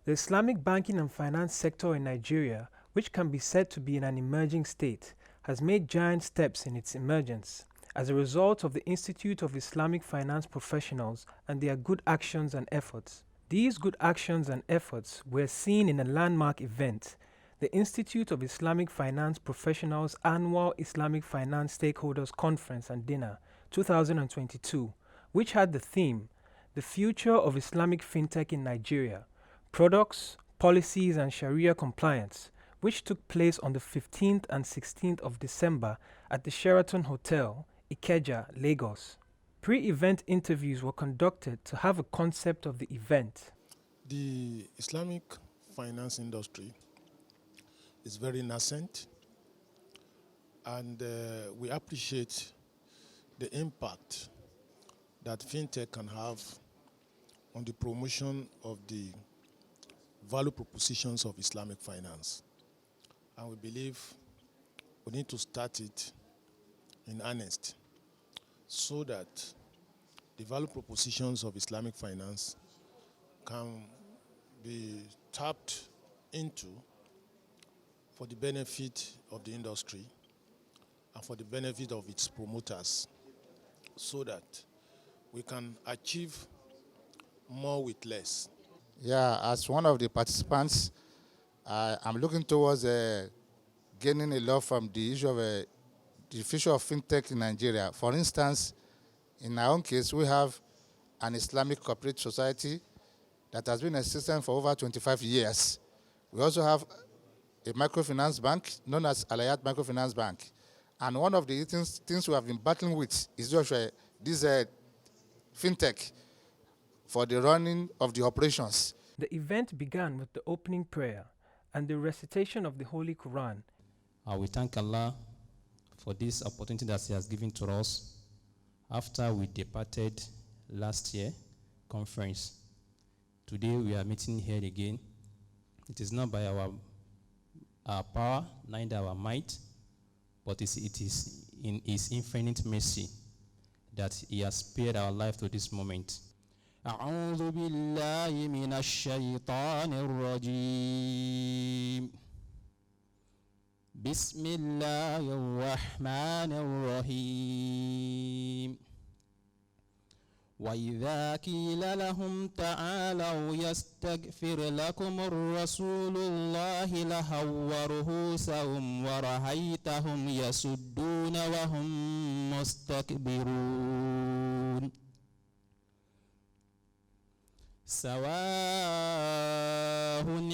The Islamic banking and finance sector in Nigeria, which can be said to be in an emerging state, has made giant steps in its emergence as a result of the Institute of Islamic Finance Professionals and their good actions and efforts. These good actions and efforts were seen in a landmark event, the Institute of Islamic Finance Professionals Annual Islamic Finance Stakeholders Conference and Dinner 2022, which had the theme, The Future of Islamic Fintech in Nigeria, Products, Policies and Sharia Compliance, which took place on the 15th and 16th of December at the Sheraton Hotel, Ikeja, Lagos. Pre-event interviews were conducted to have a concept of the event. The Islamic finance industry is very nascent, and we appreciate the impact that fintech can have on the promotion of the value propositions of Islamic finance. And we believe we need to start it in earnest so that the value propositions of Islamic finance can be tapped into for the benefit of the industry and for the benefit of its promoters, so that we can achieve more with less. Yeah, as one of the participants, I'm looking towards gaining a lot from the issue of the future of fintech in Nigeria. For instance, in our own case, we have an Islamic cooperative society that has been existent for over 25 years. We also have a microfinance bank known as Alayat Microfinance Bank. And one of the things we have been battling with is just this fintech for the running of the operations. The event began with the opening prayer and the recitation of the Holy Quran. We thank Allah for this opportunity that He has given to us after we departed last year conference. Today we are meeting here again. It is not by our power, neither our might, but it is in His infinite mercy that He has spared our life to this moment. أعوذ بالله من الشيطان الرجيم بسم الله الرحمن الرحيم وإذا قيل لهم تعالوا يستغفر لكم الرسول الله لهووا رؤوسهم ورأيتهم يصدون وهم مستكبرون سواء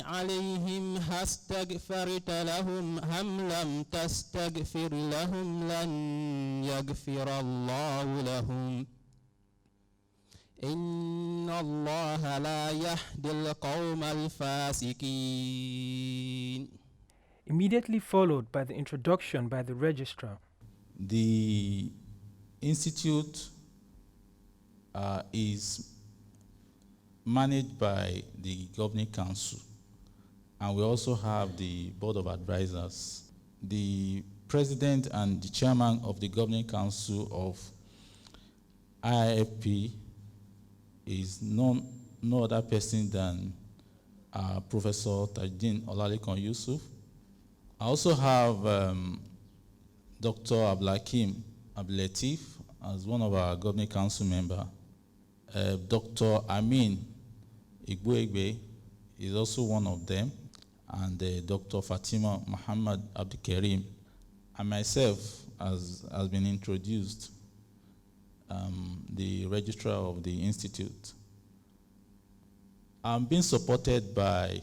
عليهم هستغفرت لهم هم لم تستغفر لهم لن يغفر الله لهم إن الله لا يهدي القوم الفاسقين. Immediately followed by the introduction by the registrar. The institute is managed by the governing council, and we also have the board of advisors. The president and the chairman of the governing council of IIFP is no other person than Professor Tajuddin Olalekan Yusuf. I also have Dr. Abdulhakeem Abdulateef as one of our governing council members. Dr. Amin Igboegbe is also one of them, and Dr. Fatima Muhammad Abdulkarim, and myself, as has been introduced, the registrar of the institute. I'm being supported by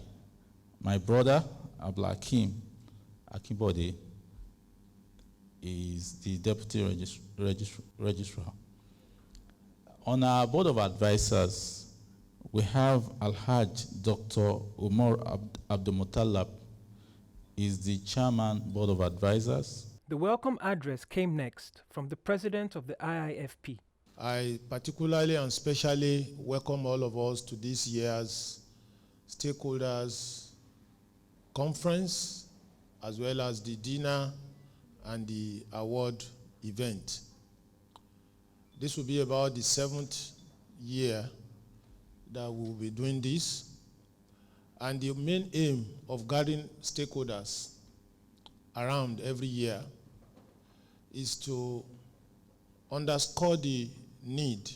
my brother Abdulhakeem Akibode, is the deputy registrar. On our board of advisors, we have Alhaj Dr. Umar Abdulmutallab, is the chairman board of advisors. The welcome address came next from the president of the IIFP. I particularly and specially welcome all of us to this year's stakeholders conference, as well as the dinner and the award event. This will be about the 7th year that we will be doing this. And the main aim of gathering stakeholders around every year is to underscore the need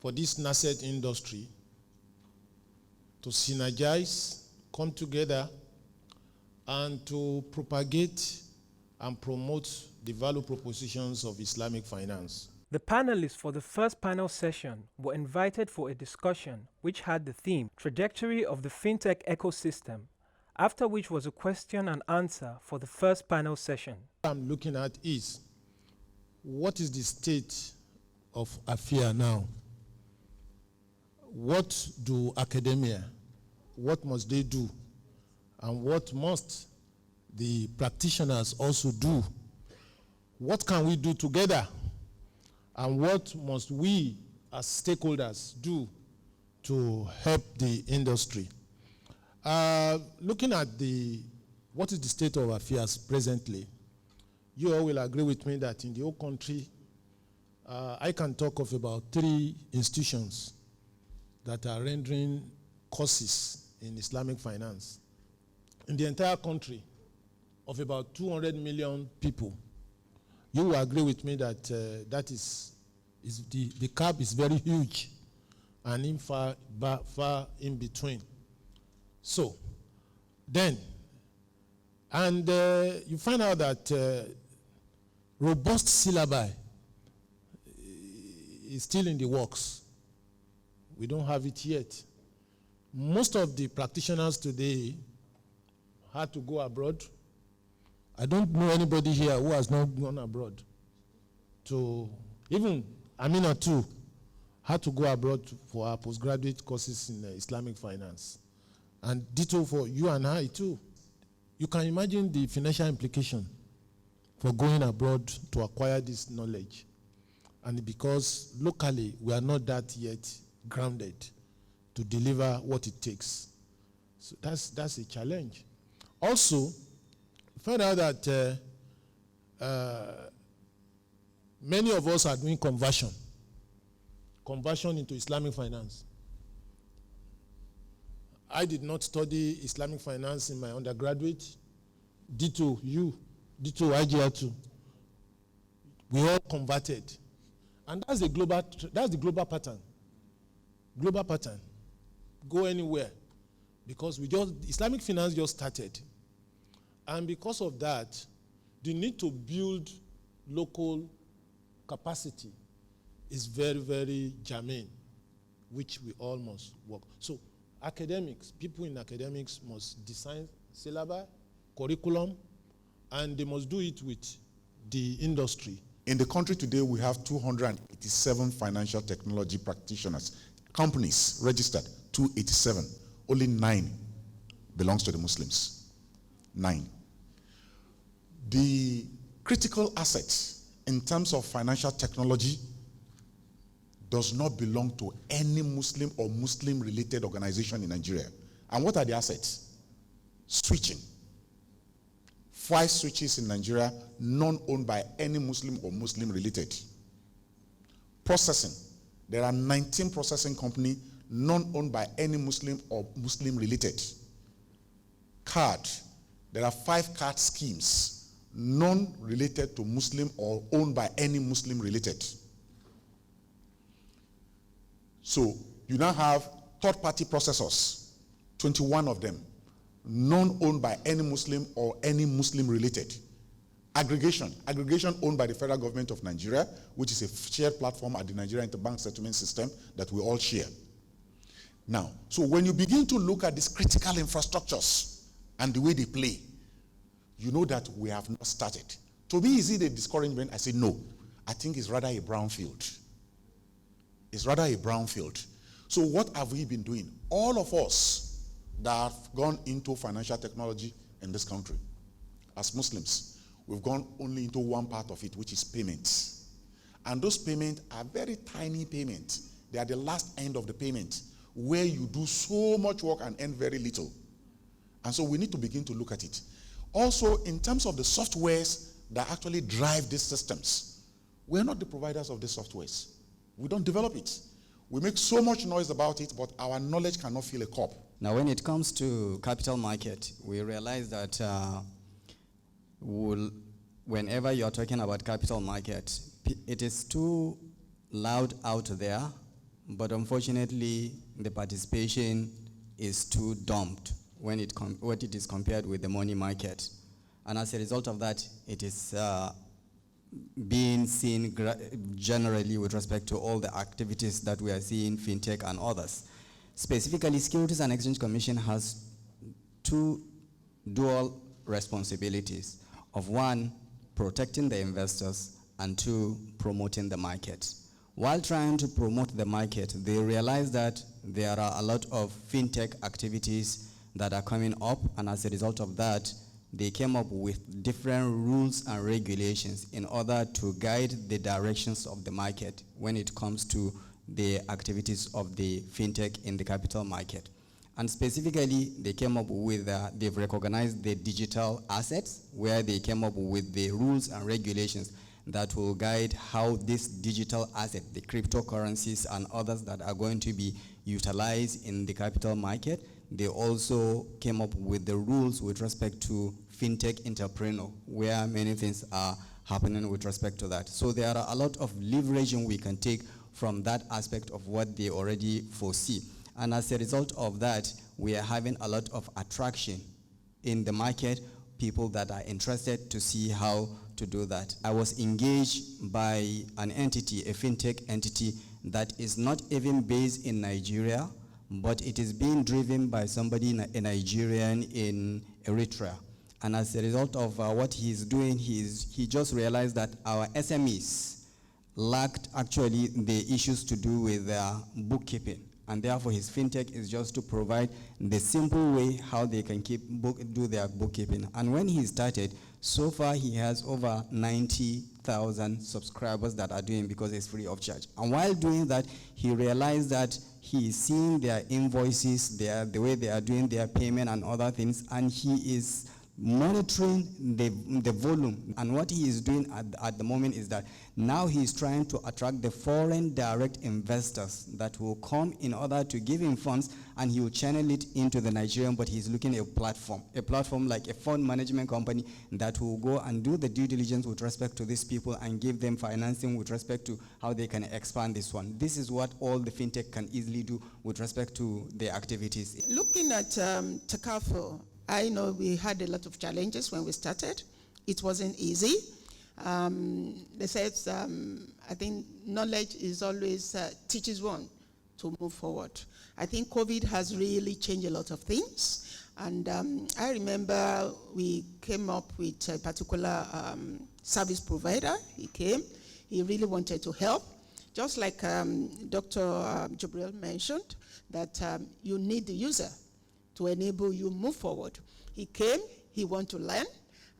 for this nascent industry to synergize, come together, and to propagate and promote the value propositions of Islamic finance. The panelists for the first panel session were invited for a discussion which had the theme Trajectory of the FinTech Ecosystem, after which was a question and answer for the first panel session. What I'm looking at is, what is the state of affairs now? What do academia, what must they do? And what must the practitioners also do? What can we do together? And what must we as stakeholders do to help the industry? Looking at what is the state of affairs presently, you all will agree with me that in the whole country, I can talk of about 3 institutions that are rendering courses in Islamic finance. In the entire country, of about 200 million people, you will agree with me that the gap is very huge and far in between. So, then, and you find out that robust syllabi is still in the works. We don't have it yet. Most of the practitioners today had to go abroad. I don't know anybody here who has not gone abroad. Even Amina too had to go abroad for our postgraduate courses in Islamic finance. And ditto for you and I too. You can imagine the financial implication for going abroad to acquire this knowledge. And because locally we are not that yet grounded to deliver what it takes. So that's a challenge. Also, find out that many of us are doing conversion into Islamic finance. I did not study Islamic finance in my undergraduate. Ditto you, ditto IGR too. We all converted. And that's the global pattern. Global pattern. Go anywhere. Because Islamic finance just started. And because of that, the need to build local capacity is very, very germane, which we all must work. So academics, people in academics must design syllabi, curriculum, and they must do it with the industry. In the country today, we have 287 financial technology practitioners, companies registered, 287. Only 9 belongs to the Muslims. 9. The critical assets in terms of financial technology does not belong to any Muslim or Muslim-related organization in Nigeria. And what are the assets? Switching. 5 switches in Nigeria, none owned by any Muslim or Muslim-related. Processing. There are 19 processing companies, none owned by any Muslim or Muslim-related. Card. There are 5 card schemes, none related to Muslim or owned by any Muslim-related. So you now have third-party processors, 21 of them, none owned by any Muslim or any Muslim-related. Aggregation owned by the federal government of Nigeria, which is a shared platform at the Nigeria Interbank Settlement System that we all share. Now, so when you begin to look at these critical infrastructures and the way they play, you know that we have not started. To me, is it a discouragement? I say no. I think it's rather a brownfield. It's rather a brownfield. So what have we been doing? All of us that have gone into financial technology in this country, as Muslims, we've gone only into one part of it, which is payments. And those payments are very tiny payments. They are the last end of the payment, where you do so much work and earn very little. And so we need to begin to look at it. Also, in terms of the softwares that actually drive these systems, we're not the providers of these softwares. We don't develop it. We make so much noise about it, but our knowledge cannot fill a cup. Now, when it comes to capital market, we realize that whenever you're talking about capital market, it is too loud out there, but unfortunately, the participation is too dumped when it is compared with the money market. And as a result of that, it is being seen generally with respect to all the activities that we are seeing, fintech and others. Specifically, Securities and Exchange Commission has two dual responsibilities of one, protecting the investors, and two, promoting the market. While trying to promote the market, they realize that there are a lot of fintech activities that are coming up, and as a result of that, they came up with different rules and regulations in order to guide the directions of the market when it comes to the activities of the fintech in the capital market. And specifically, they came up with, they've recognized the digital assets, where they came up with the rules and regulations that will guide how this digital asset, the cryptocurrencies and others that are going to be utilized in the capital market. They also came up with the rules with respect to fintech entrepreneur, where many things are happening with respect to that. So there are a lot of leveraging we can take from that aspect of what they already foresee. And as a result of that, we are having a lot of attraction in the market, people that are interested to see how to do that. I was engaged by an entity, a fintech entity, that is not even based in Nigeria, but it is being driven by somebody, a Nigerian in Eritrea. And as a result of what he's doing, he just realized that our SMEs lacked actually the issues to do with bookkeeping. And therefore, his fintech is just to provide the simple way how they can do their bookkeeping. And when he started, so far he has over 90,000 subscribers that are doing, because it's free of charge. And while doing that, he realized that he is seeing their invoices, the way they are doing their payment and other things, and he is monitoring the volume. And what he is doing at the moment is that now he is trying to attract the foreign direct investors that will come in order to give him funds, and he will channel it into the Nigerian, but he's looking at a platform like a fund management company that will go and do the due diligence with respect to these people and give them financing with respect to how they can expand this one. This is what all the fintech can easily do with respect to their activities. Looking at Takaful, I know we had a lot of challenges when we started. It wasn't easy. They said, I think knowledge is always teaches one to move forward. I think COVID has really changed a lot of things. And I remember we came up with a particular service provider. He came. He really wanted to help. Just like Dr. Jibril mentioned, that you need the user to enable you move forward. He came, he wanted to learn,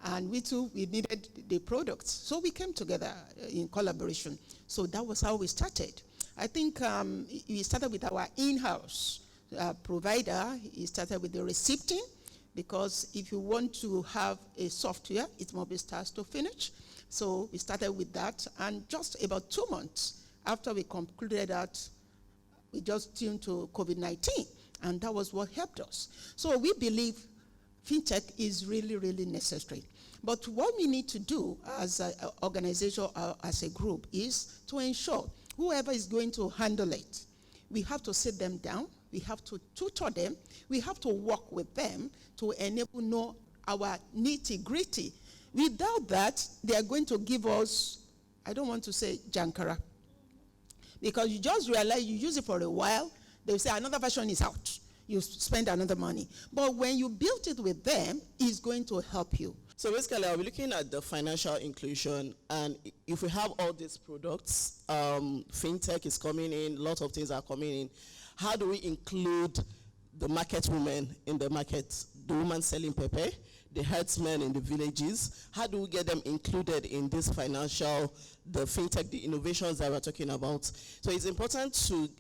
and we too, we needed the products. So we came together in collaboration. So that was how we started. I think we started with our in-house provider. He started with the receipting, because if you want to have a software, it must be start to finish. So we started with that, and just about 2 months after we concluded that, we just tuned to COVID-19. And that was what helped us. So we believe fintech is really, really necessary. But what we need to do as an organization or as a group is to ensure whoever is going to handle it, we have to sit them down, we have to tutor them, we have to work with them to enable know our nitty-gritty. Without that, they are going to give us, I don't want to say jankara, because you just realize you use it for a while, they will say another version is out. You spend another money. But when you build it with them, it's going to help you. So basically, I'll be looking at the financial inclusion, and if we have all these products, fintech is coming in, a lot of things are coming in. How do we include the market women in the market, the women selling pepper, the herdsmen in the villages? How do we get them included in this financial, the fintech, the innovations that we're talking about? So it's important to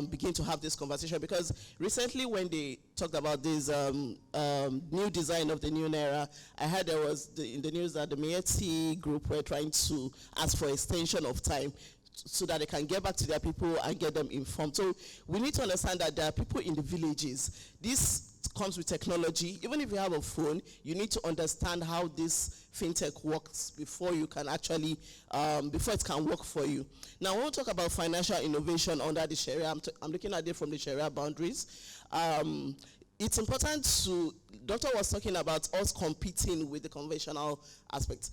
begin to have this conversation, because recently when they talked about this new design of the new Naira, I heard there was in the news that the Mieti group were trying to ask for extension of time so that they can get back to their people and get them informed. So we need to understand that there are people in the villages. This comes with technology. Even if you have a phone, you need to understand how this fintech works before you can actually, before it can work for you. Now, when we talk about financial innovation under the Sharia, I'm looking at it from the Sharia boundaries. It's important to, Doctor was talking about us competing with the conventional aspects.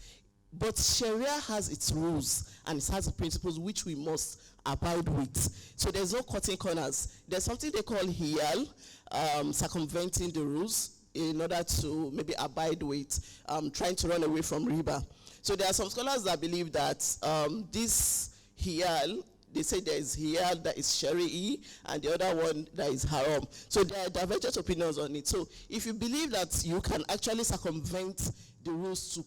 But Sharia has its rules and it has the principles which we must abide with. So there's no cutting corners. There's something they call hiyal, circumventing the rules in order to maybe abide with trying to run away from riba. So there are some scholars that believe that this hiyal, they say there is hiyal that is shari'i and the other one that is haram. So there are divergent opinions on it. So if you believe that you can actually circumvent the rules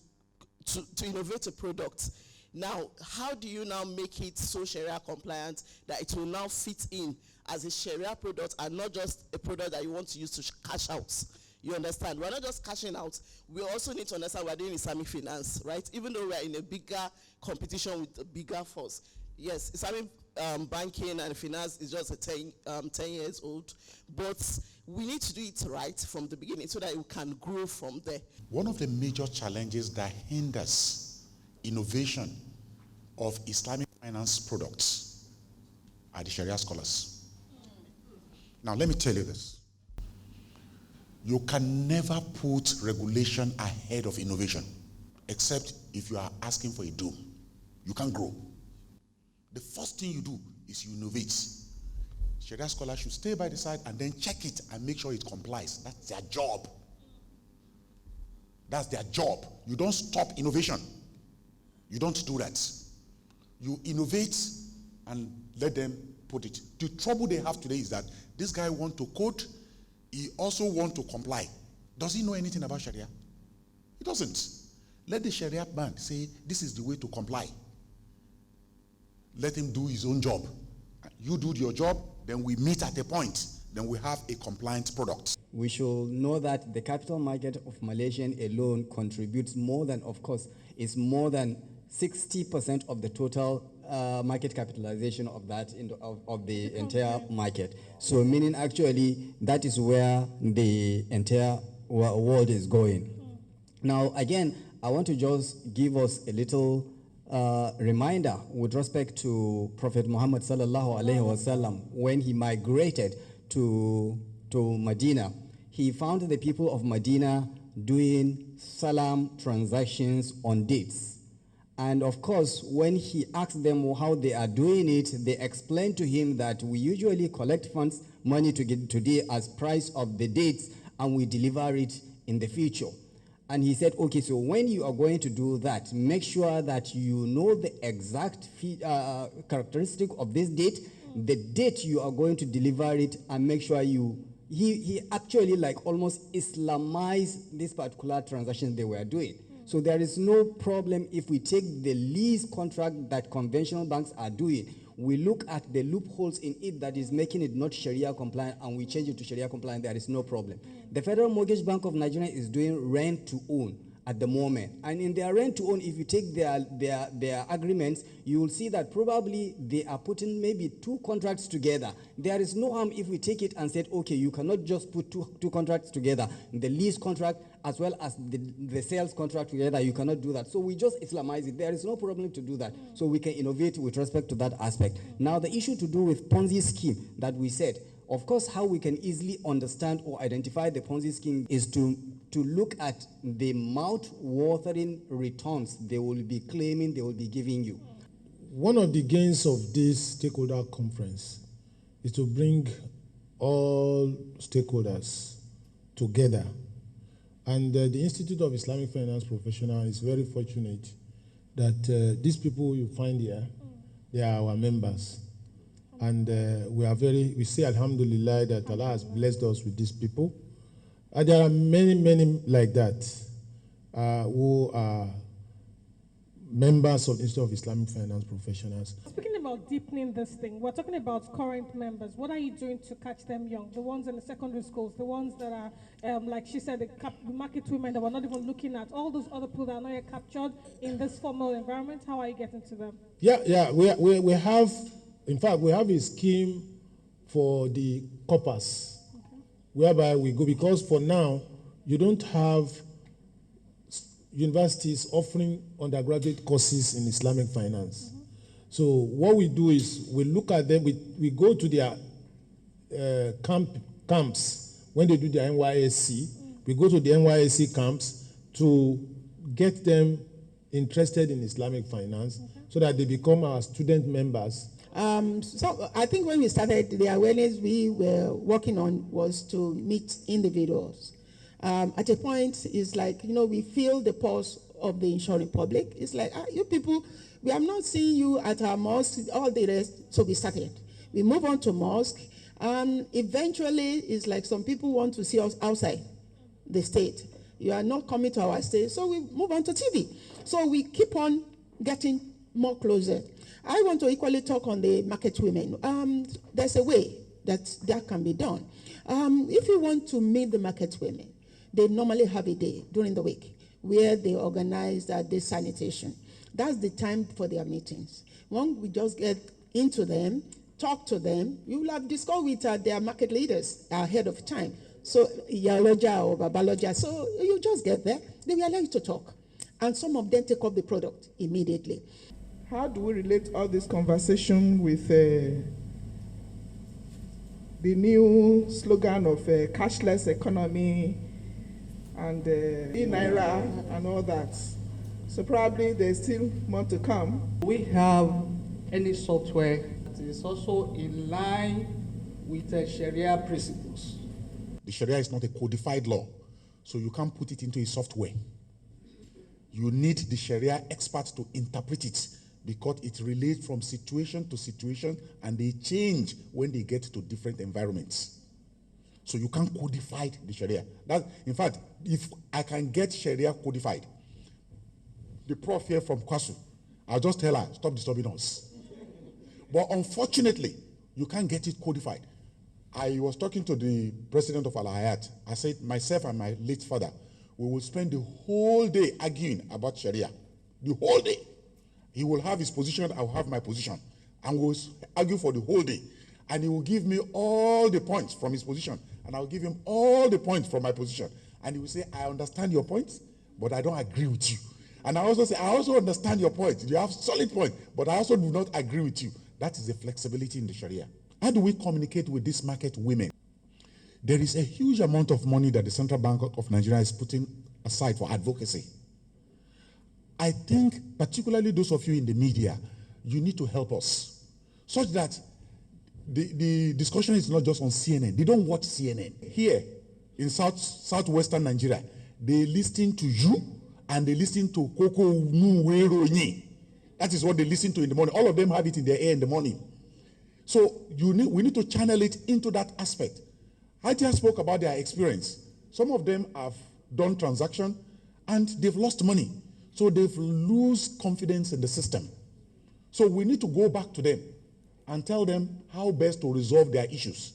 to innovate a product, now how do you now make it so Sharia compliant that it will now fit in as a Sharia product and not just a product that you want to use to cash out? You understand? We're not just cashing out. We also need to understand we're doing Islamic finance, right? Even though we're in a bigger competition with a bigger force. Yes, Islamic banking and finance is just 10 years old, but we need to do it right from the beginning so that we can grow from there. One of the major challenges that hinders innovation of Islamic finance products are the Sharia scholars. Now, let me tell you this. You can never put regulation ahead of innovation, except if you are asking for a doom. You can't grow. The first thing you do is you innovate. Sharia scholars should stay by the side and then check it and make sure it complies. That's their job. That's their job. You don't stop innovation. You don't do that. You innovate and let them put it. The trouble they have today is that this guy wants to code, he also wants to comply. Does he know anything about Sharia? He doesn't. Let the Sharia man say, this is the way to comply. Let him do his own job. You do your job, then we meet at a point. Then we have a compliant product. We should know that the capital market of Malaysia alone contributes more than, of course, is more than 60% of the total market capitalization of that of the entire market. So meaning actually that is where the entire world is going. Now again, I want to just give us a little reminder with respect to Prophet Muhammad sallallahu alaihi wasallam. When he migrated to Medina, he found the people of Medina doing salam transactions on dates. And of course, when he asked them how they are doing it, they explained to him that we usually collect money today as price of the dates, and we deliver it in the future. And he said, okay, so when you are going to do that, make sure that you know the exact characteristic of this date, the date you are going to deliver it, and make sure he actually like almost Islamized this particular transaction they were doing. So there is no problem if we take the lease contract that conventional banks are doing. We look at the loopholes in it that is making it not Sharia compliant, and we change it to Sharia compliant. There is no problem. The Federal Mortgage Bank of Nigeria is doing rent to own at the moment, and in their rent to own, if you take their agreements, you will see that probably they are putting maybe 2 contracts together. There is no harm if we take it and said, okay, you cannot just put two contracts together, the lease contract as well as the sales contract together. You cannot do that. So we just Islamize it. There is no problem to do that. So we can innovate with respect to that aspect. Now the issue to do with Ponzi scheme that we said, of course, how we can easily understand or identify the Ponzi scheme is to look at the mouth-watering returns they will be claiming, they will be giving you. One of the gains of this stakeholder conference is to bring all stakeholders together. And the Institute of Islamic Finance Professionals is very fortunate that these people you find here, they are our members. And we say Alhamdulillah that Allah has blessed us with these people. There are many, many like that who are members of the Institute of Islamic Finance Professionals. Speaking about deepening this thing. We're talking about current members. What are you doing to catch them young? The ones in the secondary schools, the ones that are, like she said, the market women that we're not even looking at, all those other people that are not yet captured in this formal environment. How are you getting to them? Yeah. We have, in fact, we have a scheme for the corpus, whereby we go, because for now, you don't have universities offering undergraduate courses in Islamic finance. So what we do is we look at them, we go to their camps when they do their NYSC. We go to the NYSC camps to get them interested in Islamic finance so that they become our student members. So I think when we started, the awareness we were working on was to meet individuals. At a point, it's like, we feel the pulse of the insuring public. It's like, you people, we have not seen you at our mosque, all the rest, so we started. We move on to mosque, and eventually, it's like some people want to see us outside the state. You are not coming to our state, so we move on to TV. So we keep on getting more closer. I want to equally talk on the market women. There's a way that can be done. If you want to meet the market women, they normally have a day during the week where they organize the sanitation. That's the time for their meetings. When we just get into them, talk to them, you will have discussed with their market leaders ahead of time. So, Yaloja or Babaloja, so you just get there, they will allow you to talk. And some of them take up the product immediately. How do we relate all this conversation with the new slogan of cashless economy and e-naira and all that? So probably there's still more to come. We have any software that is also in line with Sharia principles. The Sharia is not a codified law, so you can't put it into a software. You need the Sharia expert to interpret it, because it relates from situation to situation and they change when they get to different environments. So you can't codify the Sharia. In fact, if I can get Sharia codified, the prof here from Kwasu, I'll just tell her, stop disturbing us. But unfortunately, you can't get it codified. I was talking to the president of Al Hayat. I said, myself and my late father, we will spend the whole day arguing about Sharia. The whole day. He will have his position, I will have my position. And we'll argue for the whole day. And he will give me all the points from his position. And I'll give him all the points from my position. And he will say, I understand your points, but I don't agree with you. And I also say, I also understand your points. You have solid points, but I also do not agree with you. That is the flexibility in the Sharia. How do we communicate with these market women? There is a huge amount of money that the Central Bank of Nigeria is putting aside for advocacy. I think, particularly those of you in the media, you need to help us, such that the discussion is not just on CNN. They don't watch CNN. Here, in southwestern Nigeria, they listen to you, and they listen to Koko Nuweronyi. That is what they listen to in the morning. All of them have it in their ear in the morning. So we need to channel it into that aspect. Hatia spoke about their experience. Some of them have done transaction and they've lost money. So they've lost confidence in the system. So we need to go back to them and tell them how best to resolve their issues.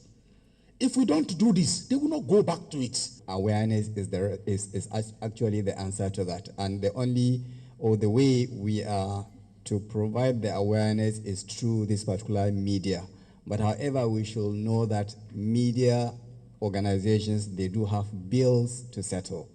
If we don't do this, they will not go back to it. Awareness is actually the answer to that. And the way we are to provide the awareness is through this particular media. But however, we should know that media organizations, they do have bills to settle.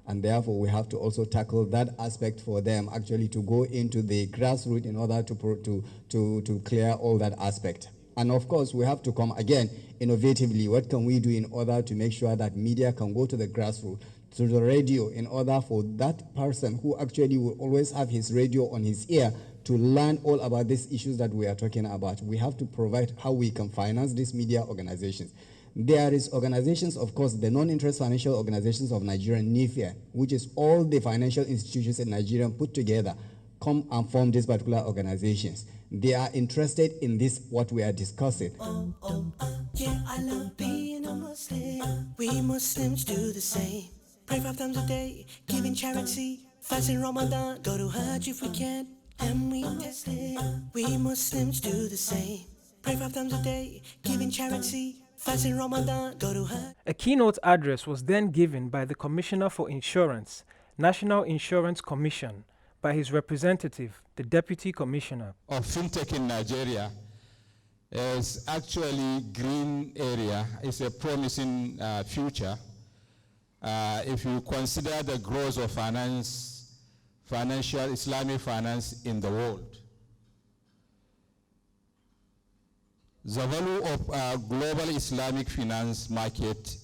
And therefore, we have to also tackle that aspect for them, actually to go into the grassroots in order to clear all that aspect. And of course, we have to come again innovatively. What can we do in order to make sure that media can go to the grassroots, to the radio, in order for that person who actually will always have his radio on his ear to learn all about these issues that we are talking about. We have to provide how we can finance these media organizations. There is organizations, of course, the non-interest financial organizations of Nigeria, NIFIA, which is all the financial institutions in Nigeria put together, come and form these particular organizations. They are interested in this, what we are discussing. Yeah, I love being a Muslim. We Muslims do the same. Pray 5 times a day, giving charity, fasting Ramadan, go to Hajj if we can. and we test it. We Muslims do the same. Pray 5 times a day, giving charity. Fast in Ramadan, go to Hajj. A keynote address was then given by the Commissioner for Insurance, National Insurance Commission, by his representative, the Deputy Commissioner. Of fintech in Nigeria is actually green area. It's a promising future. If you consider the growth of financial Islamic finance in the world. The value of our global Islamic finance market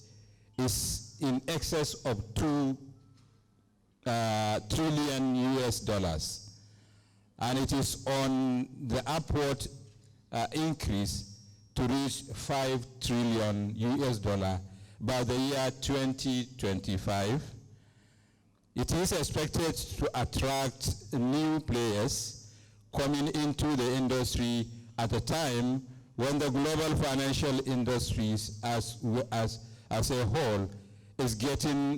is in excess of $2 trillion US, and it is on the upward increase to reach $5 trillion US by the year 2025. It is expected to attract new players coming into the industry at a time when the global financial industries as a whole is getting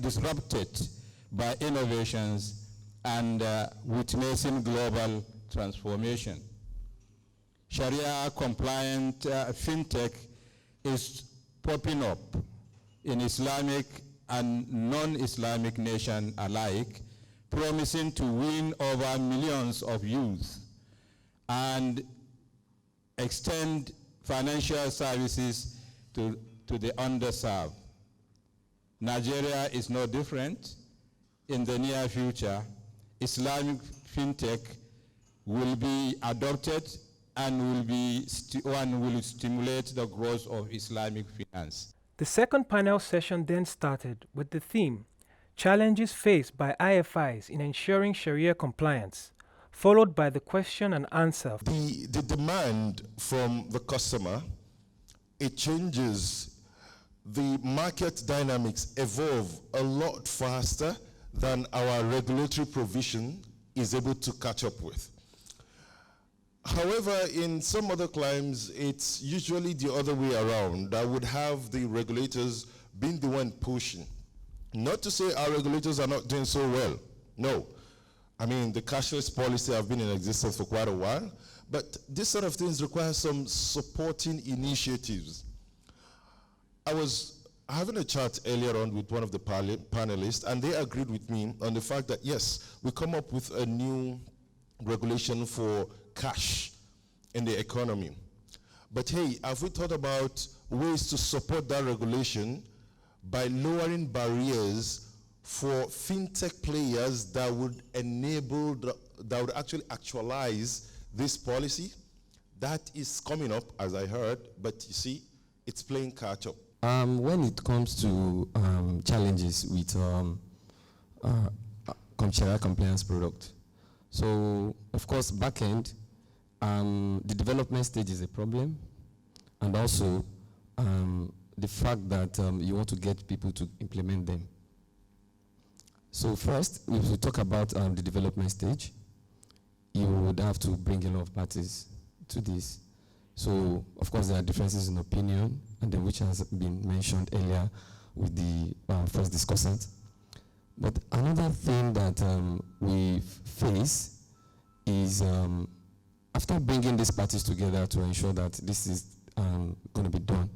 disrupted by innovations and witnessing global transformation. Sharia-compliant fintech is popping up in Islamic and non-Islamic nations alike, promising to win over millions of youth and extend financial services to the underserved. Nigeria is no different. In the near future, Islamic fintech will be adopted and will stimulate the growth of Islamic finance. The second panel session then started with the theme, Challenges Faced by IFIs in Ensuring Sharia Compliance, followed by the question and answer. The demand from the customer, it changes. The market dynamics evolve a lot faster than our regulatory provision is able to catch up with. However, in some other climes, it's usually the other way around. I would have the regulators being the one pushing. Not to say our regulators are not doing so well. No. I mean, the cashless policy have been in existence for quite a while, but this sort of things require some supporting initiatives. I was having a chat earlier on with one of the panelists, and they agreed with me on the fact that, yes, we come up with a new regulation for cash in the economy. But hey, have we thought about ways to support that regulation by lowering barriers for fintech players that would enable, that would actually actualize this policy? That is coming up, as I heard, but you see, it's playing catch up. When it comes to challenges with Sharia compliance product, so of course backend, the development stage is a problem, and also the fact that you want to get people to implement them. So first, if we talk about the development stage, you would have to bring a lot of parties to this. So of course there are differences in opinion, and then which has been mentioned earlier with the first discussant. But another thing that we face is after bringing these parties together to ensure that this is going to be done,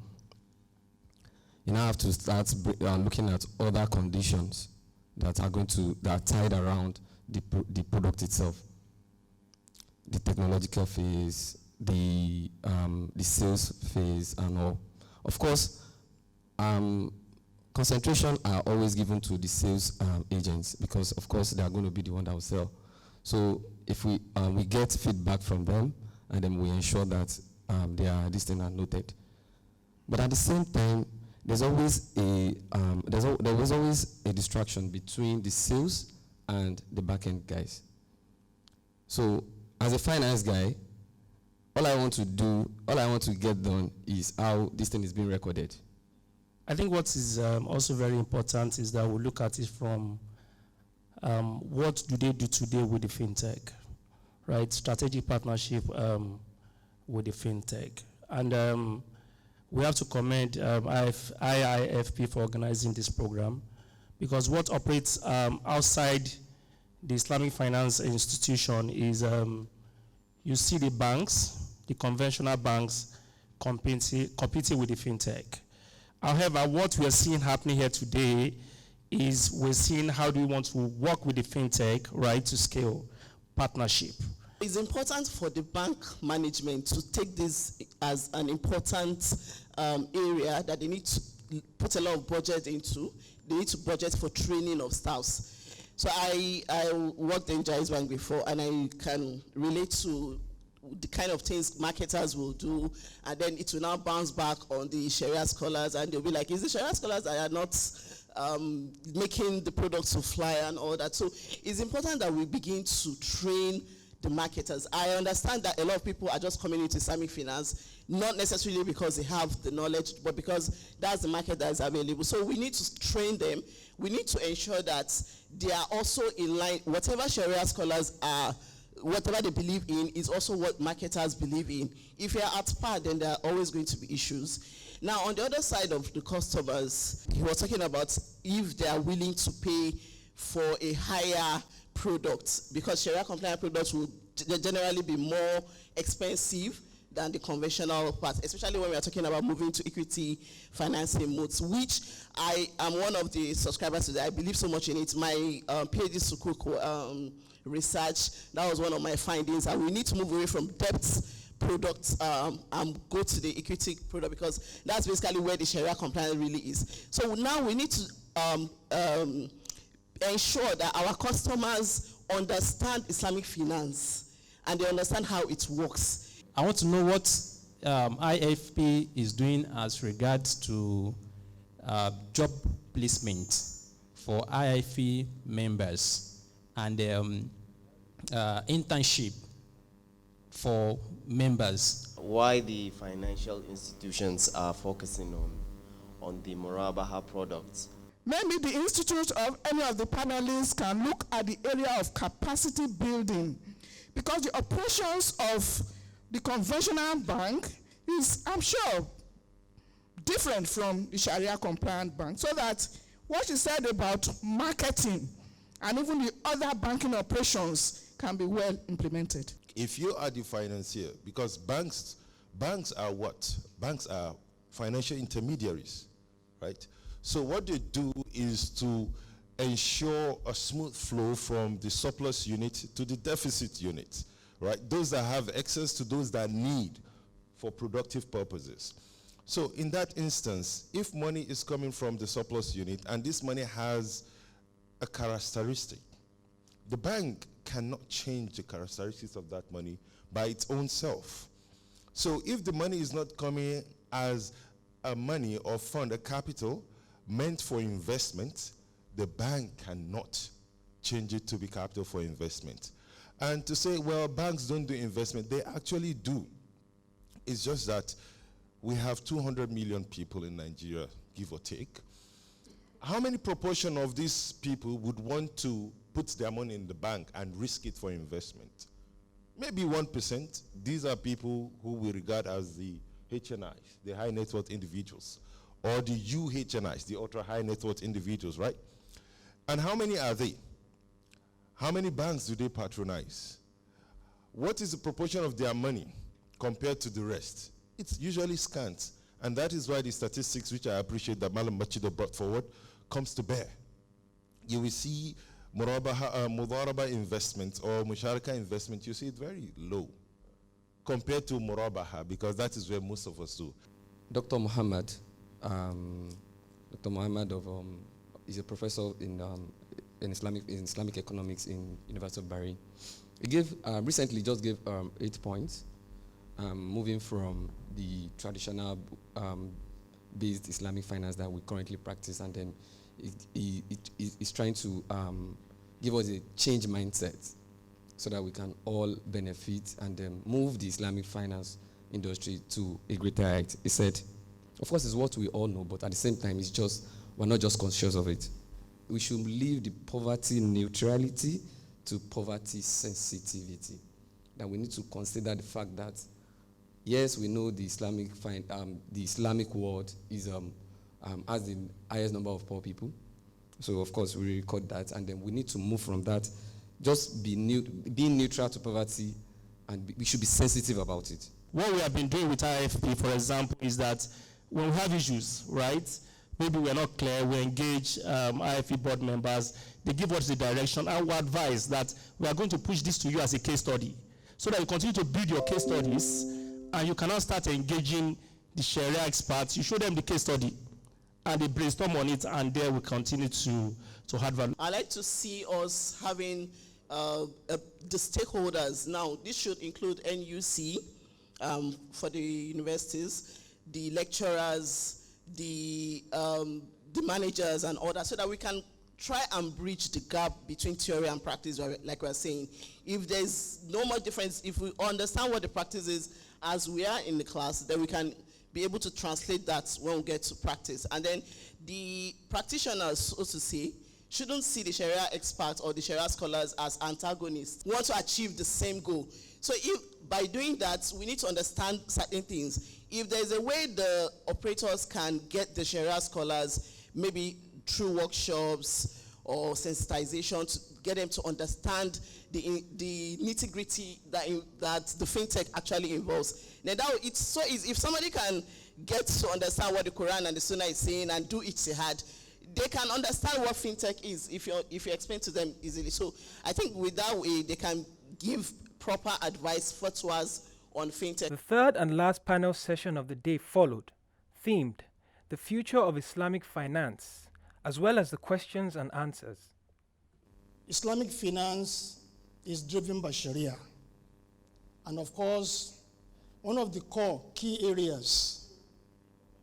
you now have to start looking at other conditions that are tied around the product itself, the technological phase, the sales phase, and all. Of course, concentration are always given to the sales agents, because of course they are going to be the one that will sell. So if we get feedback from them, and then we ensure that these things are noted. But at the same time, there's always there was always a distraction between the sales and the back-end guys. So as a finance guy, all I want to get done is how this thing is being recorded. I think what is also very important is that we look at it from what do they do today with the fintech, right? Strategic partnership with the fintech. And we have to commend IIFP for organizing this program, because what operates outside the Islamic finance institution is you see the banks, the conventional banks competing with the fintech. However, what we are seeing happening here today is we're seeing how do we want to work with the fintech, right, to scale partnership. It's important for the bank management to take this as an important area that they need to put a lot of budget into. They need to budget for training of staffs. So I worked in Jais Bank before, and I can relate to the kind of things marketers will do, and then it will now bounce back on the Sharia scholars, and they'll be like, is the Sharia scholars that are not making the products to fly and all that? So it's important that we begin to train the marketers. I understand that a lot of people are just coming into Islamic finance, not necessarily because they have the knowledge, but because that's the market that is available. So we need to train them. We need to ensure that they are also in line. Whatever Sharia scholars are, whatever they believe in is also what marketers believe in. If you're at par, then there are always going to be issues. Now, on the other side of the customers, he was talking about if they are willing to pay for a higher product, because Sharia compliant products will generally be more expensive than the conventional part, especially when we are talking about moving to equity financing modes, which I am one of the subscribers to that. I believe so much in it. My PhD Sukuk research, that was one of my findings, and we need to move away from debt products and go to the equity product, because that's basically where the Sharia compliance really is. So now we need to ensure that our customers understand Islamic finance and they understand how it works. I want to know what IFP is doing as regards to job placement for IFP members and internship for members. Why the financial institutions are focusing on the Murabaha products? Maybe the institute of any of the panelists can look at the area of capacity building, because the operations of the conventional bank is, I'm sure, different from the Sharia compliant bank, so that what you said about marketing and even the other banking operations can be well implemented. If you are the financier, because banks are what? Banks are financial intermediaries, right? So what they do is to ensure a smooth flow from the surplus unit to the deficit unit, right? Those that have excess to those that need for productive purposes. So in that instance, if money is coming from the surplus unit and this money has a characteristic, the bank cannot change the characteristics of that money by its own self. So if the money is not coming as a money or fund, a capital meant for investment, the bank cannot change it to be capital for investment. And to say, well, banks don't do investment, they actually do. It's just that we have 200 million people in Nigeria, give or take. How many proportion of these people would want to put their money in the bank and risk it for investment? Maybe 1%. These are people who we regard as the HNIs, the high net worth individuals, or the UHNIs, the ultra high net worth individuals, right? And how many are they? How many banks do they patronize? What is the proportion of their money compared to the rest? It's usually scant. And that is why the statistics, which I appreciate that Malam Machido brought forward, comes to bear. You will see Mudaraba investment or Musharaka investment, you see it very low compared to Murabaha, because that is where most of us do. Dr. Muhammad is a professor in Islamic economics in University of Bahrain. He recently just gave 8 points, moving from the traditional based Islamic finance that we currently practice, and then he's trying to give us a change mindset so that we can all benefit and then move the Islamic finance industry to a greater height. He said, of course, it's what we all know, but at the same time, it's just, we're not just conscious of it. We should leave the poverty neutrality to poverty sensitivity. That we need to consider the fact that, yes, we know the Islamic world is has the highest number of poor people. So, of course, we record that, and then we need to move from that just being neutral to poverty, and we should be sensitive about it. What we have been doing with IFP, for example, is that when we have issues, right, maybe we are not clear, we engage IFP board members, they give us the direction, and we advise that we are going to push this to you as a case study, so that you continue to build your case studies, and you cannot start engaging the Sharia experts. You show them the case study, and they brainstorm on it, and there we continue to add value. I like to see us having the stakeholders. Now, this should include NUC for the universities, the lecturers, the managers and others, so that we can try and bridge the gap between theory and practice, like we're saying. If there's no much difference, if we understand what the practice is as we are in the class, then we can be able to translate that when we get to practice. And then the practitioners, so to say, shouldn't see the Sharia experts or the Sharia scholars as antagonists. We want to achieve the same goal. So by doing that, we need to understand certain things. If there's a way the operators can get the Sharia scholars, maybe through workshops or sensitization, to get them to understand the nitty-gritty that the fintech actually involves. Now it's so easy. If somebody can get to understand what the Quran and the Sunnah is saying and do ijtihad, they can understand what fintech is if you explain to them easily. So I think with that way, they can give proper advice, fatwas on fintech. The third and last panel session of the day followed, themed The Future of Islamic Finance, as well as the questions and answers. Islamic finance is driven by Sharia. And of course, one of the core key areas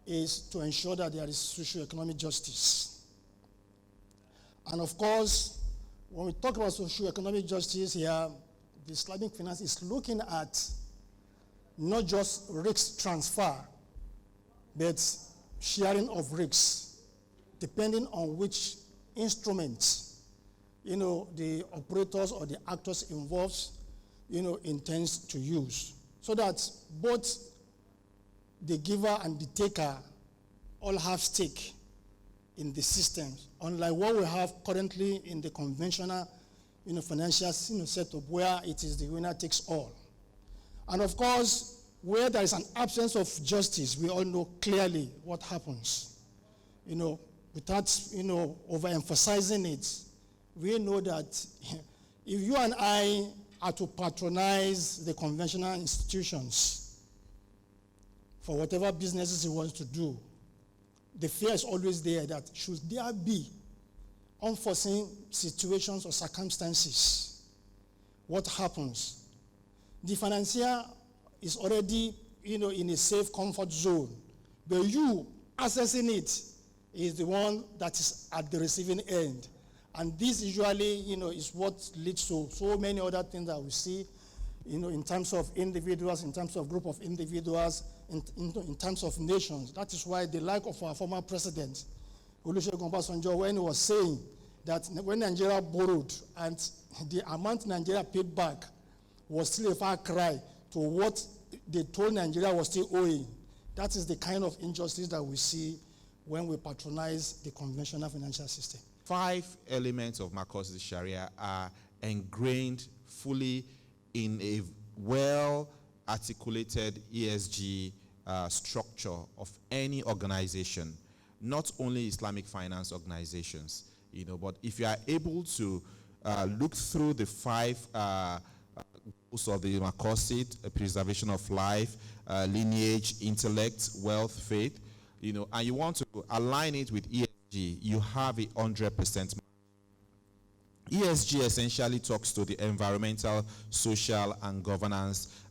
is to ensure that there is socio-economic justice. And of course, when we talk about socio-economic justice here, the Islamic finance is looking at not just risk transfer, but sharing of risks, depending on which instrument, the operators or the actors involved, intends to use, so that both the giver and the taker all have stake in the system, unlike what we have currently in the conventional financial setup, where it is the winner takes all. And of course, where there is an absence of justice, we all know clearly what happens. Without overemphasizing it, we know that if you and I are to patronize the conventional institutions for whatever businesses he wants to do, the fear is always there that should there be unforeseen situations or circumstances, what happens? The financier is already, in a safe comfort zone, but you accessing it is the one that is at the receiving end. And this usually, is what leads to so many other things that we see, in terms of individuals, in terms of group of individuals, in terms of nations. That is why the like of our former president, Olusegun Obasanjo, when he was saying that when Nigeria borrowed and the amount Nigeria paid back was still a far cry to what they told Nigeria was still owing. That is the kind of injustice that we see when we patronize the conventional financial system. 5 elements of Marcos' Sharia are ingrained fully in a well-articulated ESG structure of any organization, not only Islamic finance organizations, but if you are able to look through the 5 goals of the Marcosid, preservation of life, lineage, intellect, wealth, faith, and you want to align it with ESG, you have a 100%. ESG essentially talks to the environmental, social, and governance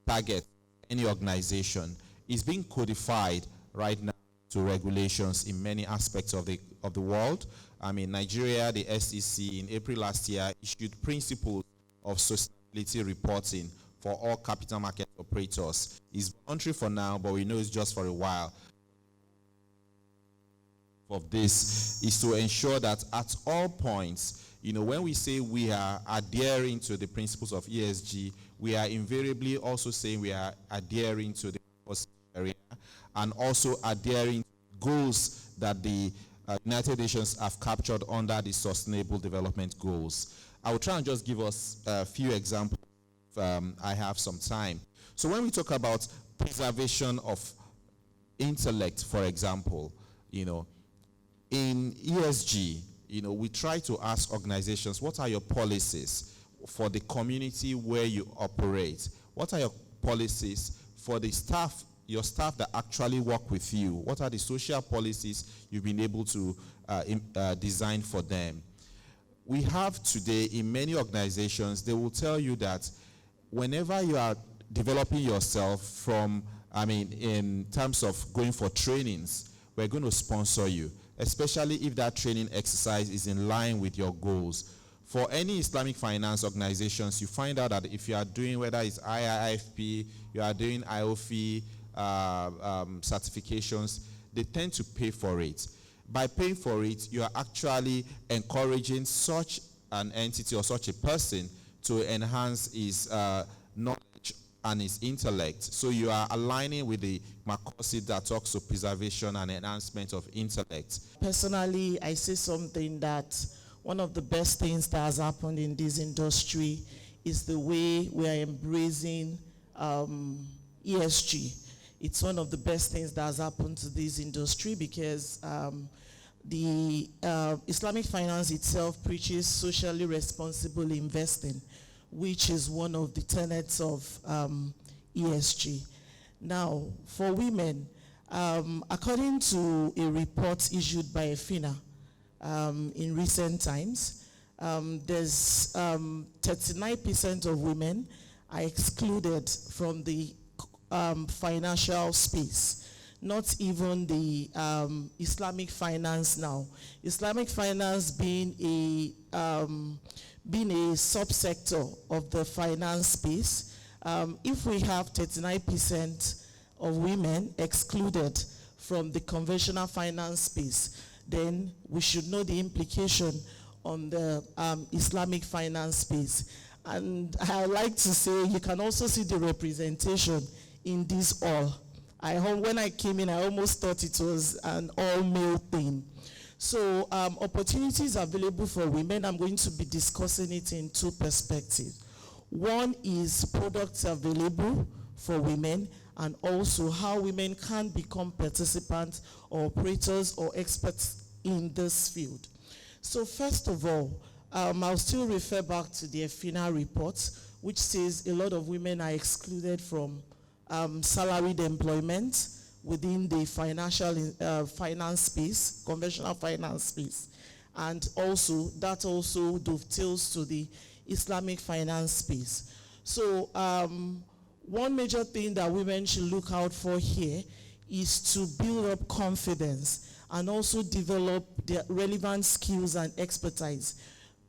target of any organization. It's being codified right now to regulations in many aspects of the world. I mean, Nigeria, the SEC, in April last year, issued principles of sustainability reporting for all capital market operators. It's voluntary for now, but we know it's just for a while. Of this is to ensure that at all points, when we say we are adhering to the principles of ESG, we are invariably also saying we are adhering to the area and also adhering to goals that the United Nations have captured under the Sustainable Development Goals. I will try and just give us a few examples if I have some time. So when we talk about preservation of intellect, for example, in ESG, we try to ask organizations, what are your policies for the community where you operate? What are your policies for the staff, your staff that actually work with you? What are the social policies you've been able to design for them? We have today in many organizations, they will tell you that whenever you are developing yourself in terms of going for trainings, we're going to sponsor you, especially if that training exercise is in line with your goals. For any Islamic finance organizations, you find out that if you are doing, whether it's IIFP, you are doing IOFI certifications, they tend to pay for it. By paying for it, you are actually encouraging such an entity or such a person to enhance his knowledge and his intellect. So you are aligning with the Makosid that talks to preservation and enhancement of intellect. Personally, I say something that one of the best things that has happened in this industry is the way we are embracing ESG. It's one of the best things that has happened to this industry because the Islamic finance itself preaches socially responsible investing, which is one of the tenets of ESG. Now, for women, according to a report issued by EFINA in recent times, there's 39% of women are excluded from the financial space. Not even the Islamic finance now. Islamic finance being a subsector of the finance space, if we have 39% of women excluded from the conventional finance space, then we should know the implication on the Islamic finance space. And I like to say you can also see the representation in this all. When I came in, I almost thought it was an all-male thing. So opportunities available for women, I'm going to be discussing it in two perspectives. One is products available for women, and also how women can become participants or operators or experts in this field. So first of all, I'll still refer back to the EFINA report, which says a lot of women are excluded from salaried employment within the finance space, conventional finance space. And also, that also dovetails to the Islamic finance space. So one major thing that women should look out for here is to build up confidence and also develop the relevant skills and expertise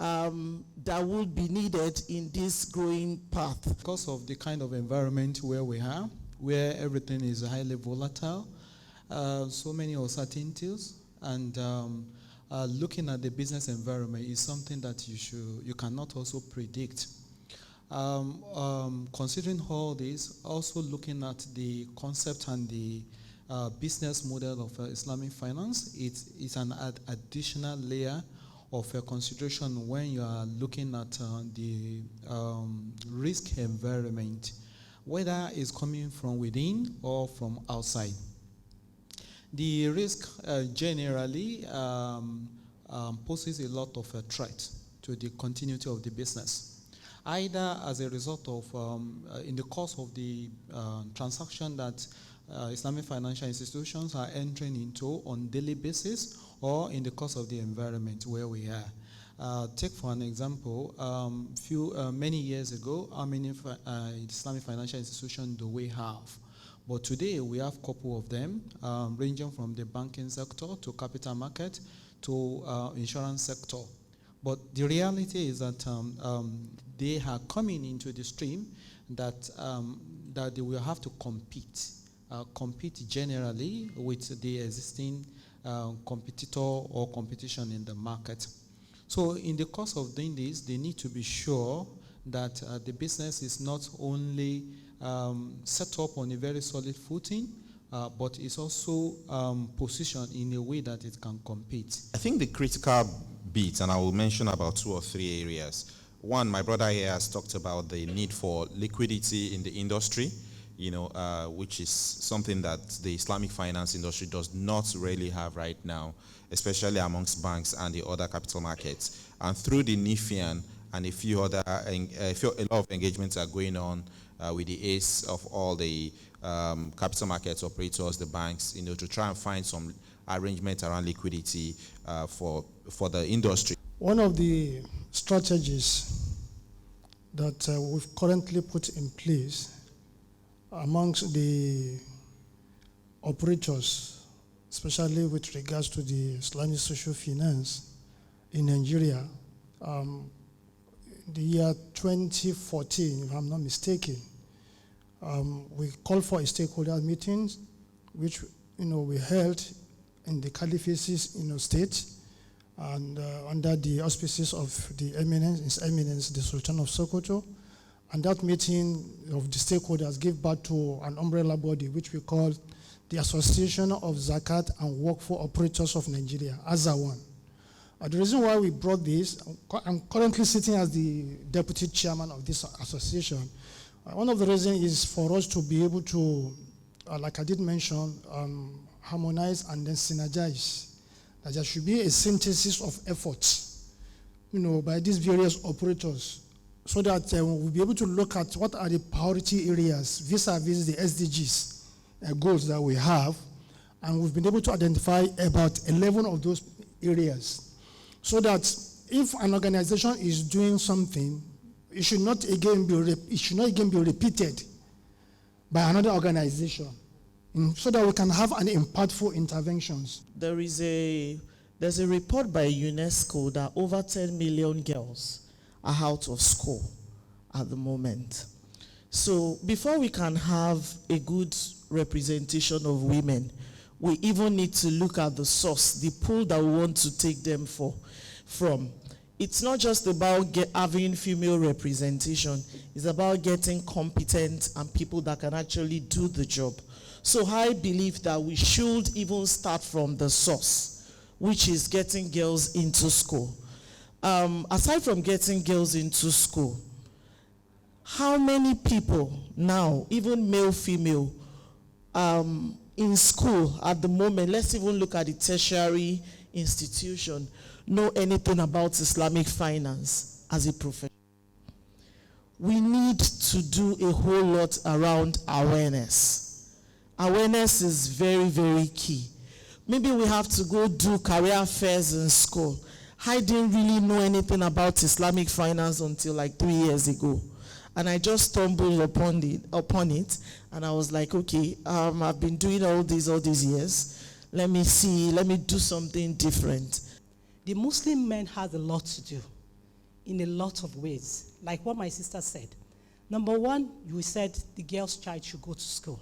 that will be needed in this growing path. Because of the kind of environment where we are, where everything is highly volatile, so many uncertainties, and looking at the business environment is something that you cannot also predict. Considering all this, also looking at the concept and the business model of Islamic finance, it's an additional layer of consideration when you are looking at the risk environment, whether it's coming from within or from outside. The risk generally poses a lot of threat to the continuity of the business, either as a result of, in the course of the transaction that Islamic financial institutions are entering into on daily basis, or in the course of the environment where we are. Take for an example, many years ago, how many Islamic financial institutions do we have? But today we have a couple of them, ranging from the banking sector to capital market to insurance sector. But the reality is that they are coming into the stream that they will have to compete generally with the existing competitor or competition in the market. So in the course of doing this, they need to be sure that the business is not only set up on a very solid footing, but is also positioned in a way that it can compete. I think the critical bit, and I will mention about 2 or 3 areas, One, my brother here has talked about the need for liquidity in the industry, which is something that the Islamic finance industry does not really have right now, especially amongst banks and the other capital markets. And through the NIFIAN and a lot of engagements are going on with the ACE of all the capital markets operators, the banks, to try and find some arrangement around liquidity for the industry. One of the strategies that we've currently put in place amongst the operators, especially with regards to the Islamic social finance in Nigeria, the year 2014, if I'm not mistaken, we called for a stakeholder meeting, which we held in the Caliphate state, and under the auspices of His Eminence, the Sultan of Sokoto. And that meeting of the stakeholders gave birth to an umbrella body, which we call the Association of Zakat and Workflow Operators of Nigeria, AZAWAN. The reason why we brought this, I'm currently sitting as the deputy chairman of this association. One of the reasons is for us to be able to, like I did mention, harmonize and then synergize. That there should be a synthesis of efforts, by these various operators, so that we'll be able to look at what are the priority areas vis-a-vis the SDGs goals that we have, and we've been able to identify about 11 of those areas, so that if an organization is doing something, it should not again be repeated by another organization, so that we can have an impactful interventions. There's a report by UNESCO that over 10 million girls are out of school at the moment. So before we can have a good representation of women, we even need to look at the source, the pool that we want to take them from. It's not just about having female representation, it's about getting competent and people that can actually do the job. So I believe that we should even start from the source, which is getting girls into school. Aside from getting girls into school, how many people now, even male, female, in school at the moment, let's even look at the tertiary institution, know anything about Islamic finance as a profession? We need to do a whole lot around awareness. Awareness is very, very key. Maybe we have to go do career fairs in school. I didn't really know anything about Islamic finance until like 3 years ago. And I just stumbled upon it, and I was like, okay, I've been doing all these years. Let me do something different. The Muslim man has a lot to do in a lot of ways, like what my sister said. Number one, you said the girl's child should go to school.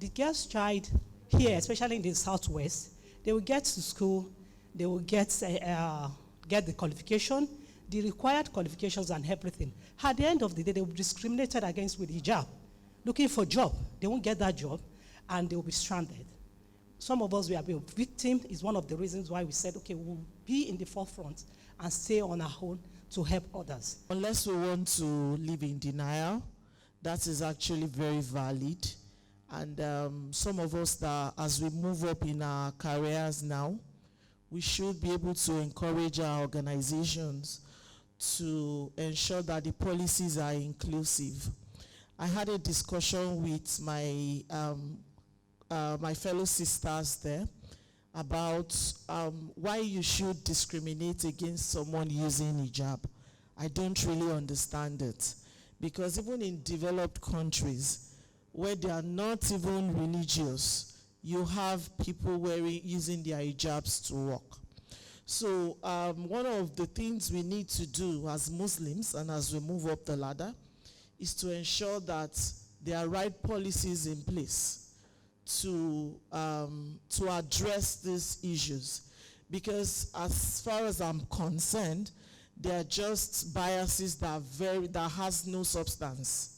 The girl's child here, especially in the Southwest, they will get to school, they will get the qualification, the required qualifications and everything. At the end of the day, they will be discriminated against with hijab. Looking for a job, they won't get that job, and they will be stranded. Some of us, we have been victims, is one of the reasons why we said, okay, we'll be in the forefront and stay on our own to help others. Unless we want to live in denial, that is actually very valid. And some of us that, as we move up in our careers now, we should be able to encourage our organizations to ensure that the policies are inclusive. I had a discussion with my my fellow sisters there about why you should discriminate against someone using hijab. I don't really understand it, because even in developed countries where they are not even religious, you have people using their hijabs to work. So one of the things we need to do as Muslims and as we move up the ladder is to ensure that there are right policies in place to address these issues. Because as far as I'm concerned, they are just biases that has no substance.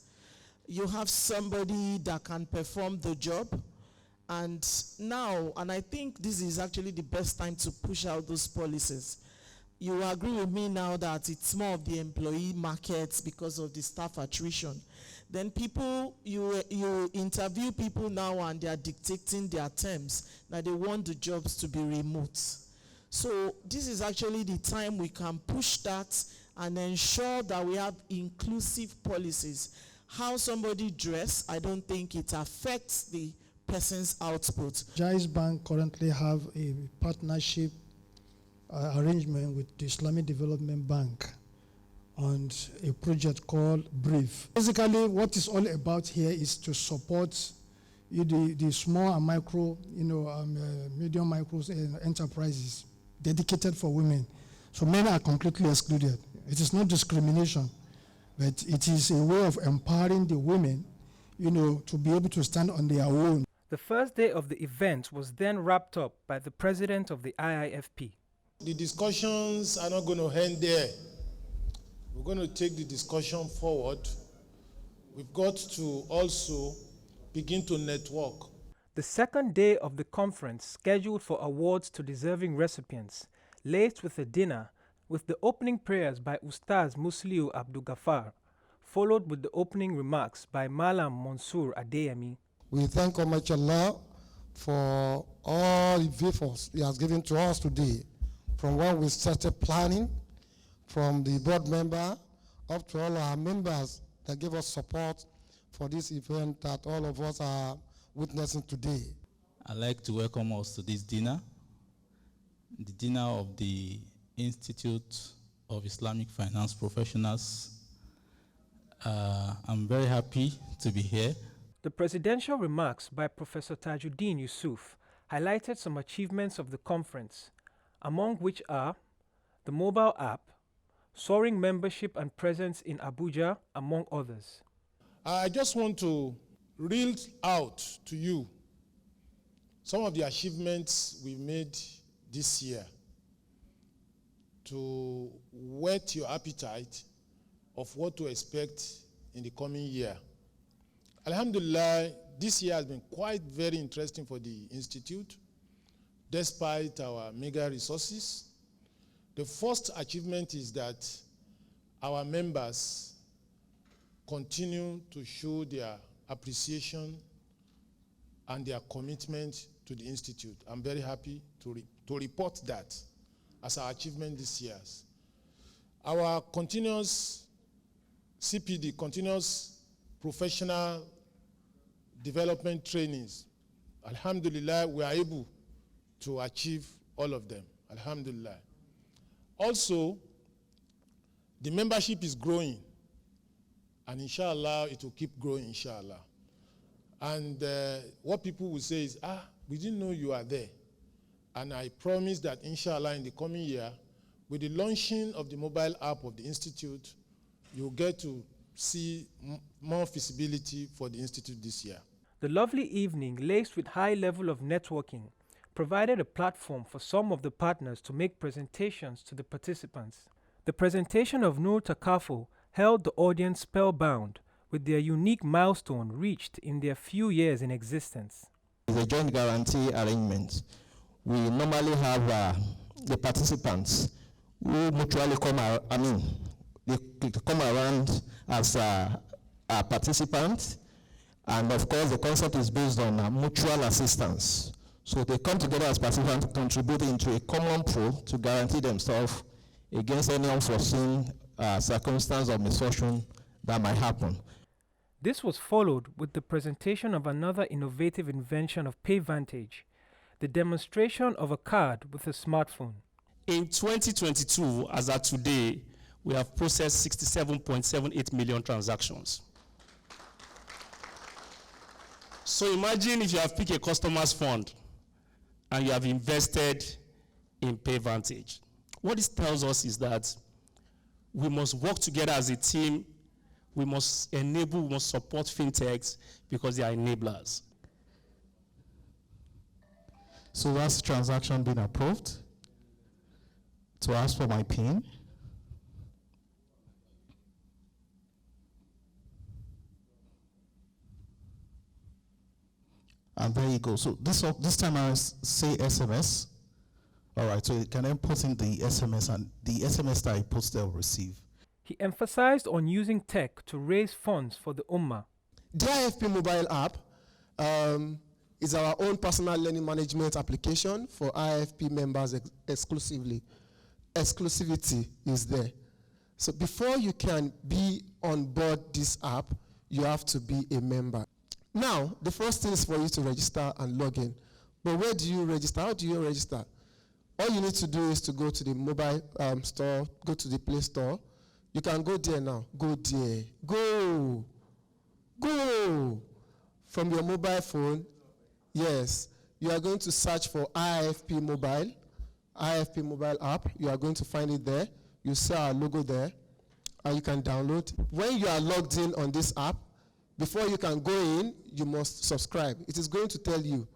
You have somebody that can perform the job, and I think this is actually the best time to push out those policies. you agree with me now that it's more of the employee markets because of the staff attrition. Then people, you interview people now and they are dictating their terms, that they want the jobs to be remote. So this is actually the time we can push that and ensure that we have inclusive policies. How somebody dress, I don't think it affects the person's output. Jais Bank currently have a partnership arrangement with the Islamic Development Bank on a project called Brief. Basically, what it's all about here is to support the small and micro, medium micro enterprises dedicated for women. So men are completely excluded. It is not discrimination, but it is a way of empowering the women, to be able to stand on their own. The first day of the event was then wrapped up by the president of the IIFP. The discussions are not going to end there. We're going to take the discussion forward. We've got to also begin to network. The second day of the conference, scheduled for awards to deserving recipients, laced with a dinner with the opening prayers by Ustaz Musliu Abdul Ghaffar, followed with the opening remarks by Malam Mansour Adeyemi. We thank Almighty Allah for all the favors He has given to us today, from when we started planning, from the board member up to all our members that give us support for this event that all of us are witnessing today. I'd like to welcome us to this dinner, the dinner of the Institute of Islamic Finance Professionals. I'm very happy to be here. The presidential remarks by Professor Tajuddin Yusuf highlighted some achievements of the conference, among which are the mobile app, soaring membership and presence in Abuja, among others. I just want to reel out to you some of the achievements we made this year to whet your appetite of what to expect in the coming year. Alhamdulillah, this year has been quite very interesting for the Institute, despite our meager resources. The first achievement is that our members continue to show their appreciation and their commitment to the Institute. I'm very happy to report that as our achievement this year. Our continuous CPD, continuous professional development trainings, alhamdulillah, we are able to achieve all of them, alhamdulillah. Also, the membership is growing, and inshallah, it will keep growing, inshallah. And what people will say is, we didn't know you are there. And I promise that, inshallah, in the coming year, with the launching of the mobile app of the Institute, you'll get to see more visibility for the Institute this year. The lovely evening, laced with high level of networking, provided a platform for some of the partners to make presentations to the participants. The presentation of Nur Takaful held the audience spellbound with their unique milestone reached in their few years in existence. It's a joint guarantee arrangement. We normally have the participants who mutually they come around as participants, and of course the concept is based on mutual assistance. So they come together as participants, contributing into a common pool to guarantee themselves against any unforeseen circumstance or misfortune that might happen. This was followed with the presentation of another innovative invention of PayVantage, the demonstration of a card with a smartphone. In 2022, as at today, we have processed 67.78 million transactions. So imagine if you have picked a customer's fund and you have invested in PayVantage. What this tells us is that we must work together as a team. We must enable, we must support fintechs because they are enablers. So that's the transaction being approved. To ask for my PIN. And there you go. So this time I say SMS. All right, so it can then put in the SMS, and the SMS that he puts there will receive. He emphasized on using tech to raise funds for the Ummah. The IFP mobile app is our own personal learning management application for IFP members exclusively. Exclusivity is there. So before you can be on board this app, you have to be a member. Now, the first thing is for you to register and log in. But where do you register? How do you register? All you need to do is to go to the mobile store, go to the Play Store. You can go there now. Go there. Go. From your mobile phone, yes, you are going to search for IFP mobile app. You are going to find it there. You see our logo there, and you can download. When you are logged in on this app, before you can go in, you must subscribe. It is going to tell you,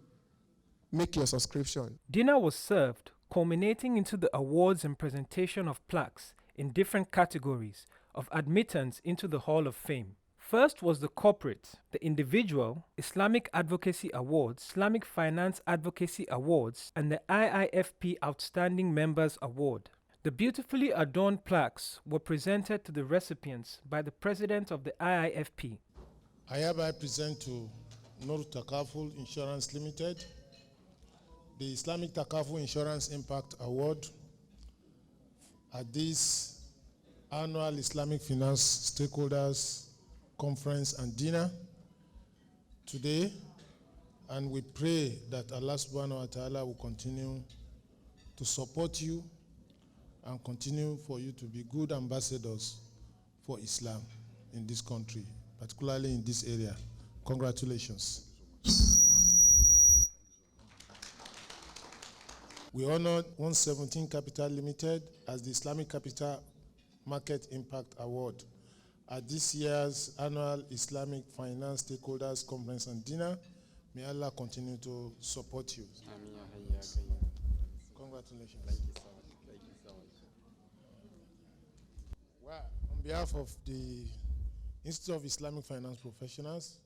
make your subscription. Dinner was served, culminating into the awards and presentation of plaques in different categories of admittance into the Hall of Fame. First was the corporate, the individual, Islamic Advocacy Awards, Islamic Finance Advocacy Awards, and the IIFP Outstanding Members Award. The beautifully adorned plaques were presented to the recipients by the president of the IIFP. I hereby present to Nur Takaful Insurance Limited the Islamic Takaful Insurance Impact Award at this annual Islamic Finance Stakeholders Conference and Dinner today, and we pray that Allah subhanahu wa ta'ala will continue to support you and continue for you to be good ambassadors for Islam in this country, particularly in this area. Congratulations. We honored 117 Capital Limited as the Islamic Capital Market Impact Award at this year's annual Islamic Finance Stakeholders Conference and Dinner. May Allah continue to support you. Congratulations. Thank you so much. Thank you so much. Well, on behalf of the Institute of Islamic Finance Professionals,